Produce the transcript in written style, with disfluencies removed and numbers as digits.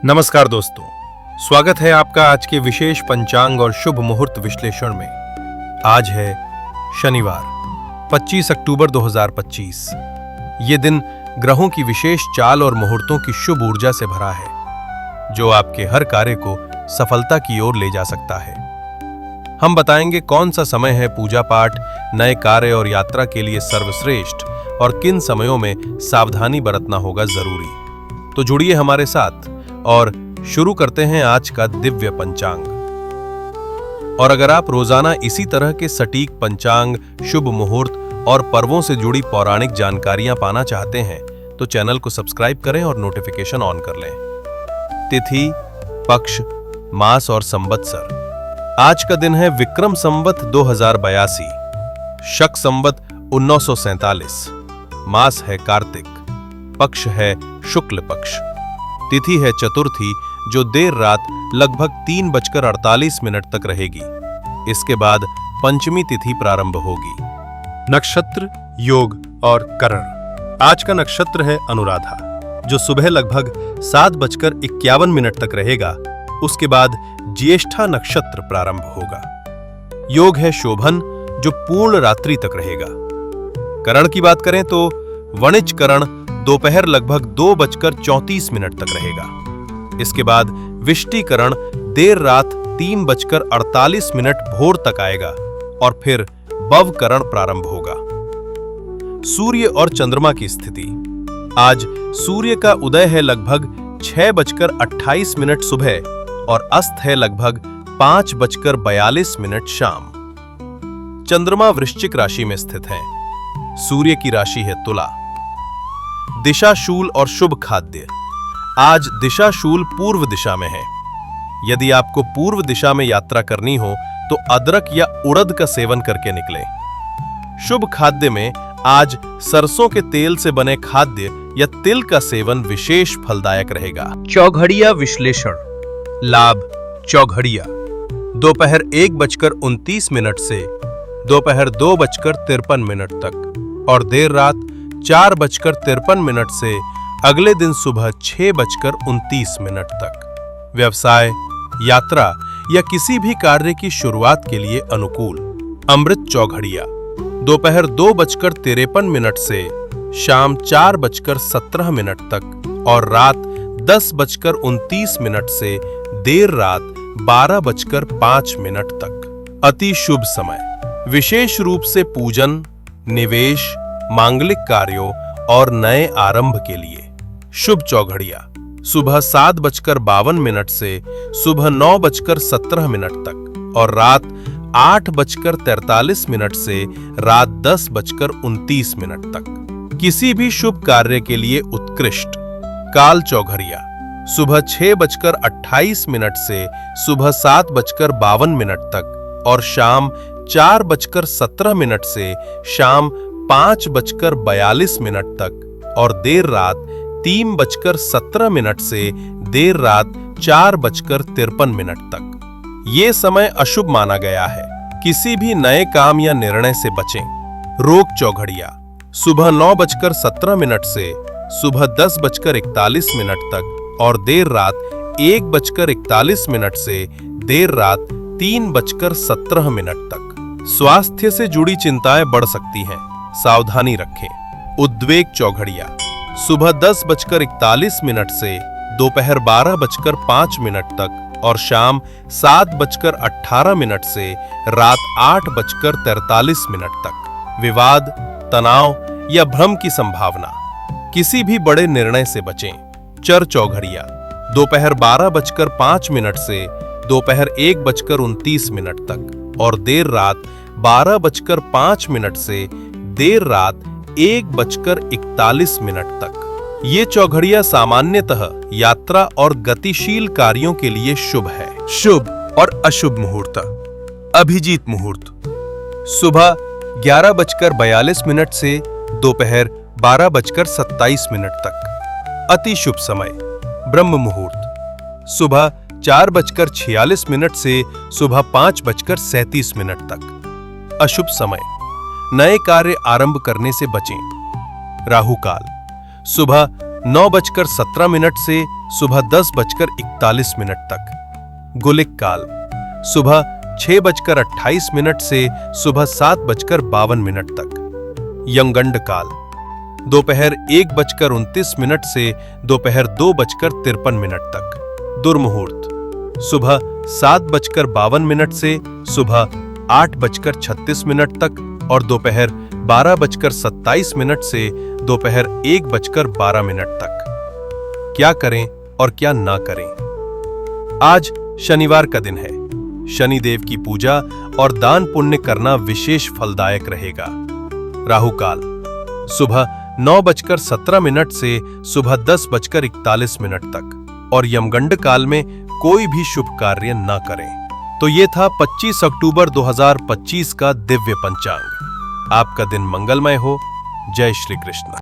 नमस्कार दोस्तों, स्वागत है आपका आज के विशेष पंचांग और शुभ मुहूर्त विश्लेषण में। आज है शनिवार 25 अक्टूबर 2025। ये दिन ग्रहों की विशेष चाल और मुहूर्तों की शुभ ऊर्जा से भरा है, जो आपके हर कार्य को सफलता की ओर ले जा सकता है। हम बताएंगे कौन सा समय है पूजा पाठ, नए कार्य और यात्रा के लिए सर्वश्रेष्ठ और किन समयों में सावधानी बरतना होगा जरूरी। तो जुड़िए हमारे साथ और शुरू करते हैं आज का दिव्य पंचांग। और अगर आप रोजाना इसी तरह के सटीक पंचांग, शुभ मुहूर्त और पर्वों से जुड़ी पौराणिक जानकारियां पाना चाहते हैं तो चैनल को सब्सक्राइब करें और नोटिफिकेशन ऑन कर लें। तिथि, पक्ष, मास और संवत्सर। आज का दिन है विक्रम संवत 2082, शक संवत 1947। मास है कार्तिक, पक्ष है शुक्ल पक्ष, तिथि है चतुर्थी जो देर रात लगभग 3:48 तक रहेगी। इसके बाद पंचमी तिथि प्रारंभ होगी। नक्षत्र, योग और करण। आज का नक्षत्र है अनुराधा, जो सुबह लगभग 7:51 तक रहेगा। उसके बाद ज्येष्ठा नक्षत्र प्रारंभ होगा। योग है शोभन, जो पूर्ण रात्रि तक रहेगा। करण की बात करें तो वणिज करण दोपहर लगभग 2:34 तक रहेगा। इसके बाद विष्टिकरण देर रात 3:48 भोर तक आएगा और फिर बवकरण प्रारंभ होगा। सूर्य और चंद्रमा की स्थिति। आज सूर्य का उदय है लगभग 6:28 सुबह और अस्त है लगभग 5:42 शाम। चंद्रमा वृश्चिक राशि में स्थित है। सूर्य की राशि है तुला। दिशाशूल और शुभ खाद्य। आज दिशाशूल पूर्व दिशा में है। यदि आपको पूर्व दिशा में यात्रा करनी हो तो अदरक या उड़द का सेवन करके निकलें। शुभ खाद्य में आज सरसों के तेल से बने खाद्य या तिल का सेवन विशेष फलदायक रहेगा। चौघड़िया विश्लेषण। लाभ चौघड़िया दोपहर 1:29 से दोपहर 2:53 तक और देर रात 4:53 से अगले दिन सुबह 6:29 तक। व्यवसाय, यात्रा या किसी भी कार्य की शुरुआत के लिए अनुकूल। अमृत चौघड़िया दोपहर 2:53 से शाम 4:17 तक और रात 10:29 से देर रात 12:05 तक। अति शुभ समय, विशेष रूप से पूजन, निवेश, मांगलिक कार्यों और नए आरंभ के लिए। शुभ चौघड़िया सुबह 7:52 से सुबह 9:17 तक और रात 8:43 से रात 10:29 तक। किसी भी शुभ कार्य के लिए उत्कृष्ट। काल चौघड़िया सुबह 6:28 से सुबह 7:52 तक और शाम 4:17 से शाम 5:42 तक और देर रात 3:17 से देर रात 4:53 तक। ये समय अशुभ माना गया है। किसी भी नए काम या निर्णय से बचें। रोग चौघड़िया सुबह 9:17 से सुबह 10:41 तक और देर रात 1:41 से देर रात 3:17 तक। स्वास्थ्य से जुड़ी चिंताएं बढ़ सकती हैं, सावधानी रखें। उद्वेग चौघड़िया सुबह 10:41 से दोपहर 12:05 तक और शाम 7:18 से रात 8:43 तक। विवाद, तनाव या भ्रम की संभावना। किसी भी बड़े निर्णय से बचें। चर चौघड़िया दोपहर 12:05 से दोपहर 1:29 तक और देर रात 12:05 से देर रात 1:41 तक। ये चौघड़िया सामान्यतः यात्रा और गतिशील कार्यों के लिए शुभ है। शुभ और अशुभ मुहूर्त। अभिजीत मुहूर्त सुबह 11:42 से दोपहर 12:27 तक। अति शुभ समय ब्रह्म मुहूर्त सुबह 4:46 से सुबह 5:37 तक। अशुभ समय नए कार्य आरंभ करने से बचें। राहु काल सुबह 9:17 से सुबह 10:41 तक। गुलिक काल सुबह 6:28 से सुबह 7:52 तक। यमगंड काल दोपहर 1:29 से दोपहर 2:53 तक। दुर्मुहूर्त सुबह 7:52 से सुबह 8:36 तक और दोपहर 12:27 से दोपहर 1:12 तक। क्या करें और क्या ना करें? आज शनिवार का दिन है। शनिदेव की पूजा और दान पुण्य करना विशेष फलदायक रहेगा। राहु काल सुबह 9:17 से सुबह 10:41 तक और यमगंड काल में कोई भी शुभ कार्य न करें। तो ये था 25 अक्टूबर 2025 का दिव्य पंचांग। आपका दिन मंगलमय हो। जय श्री कृष्ण।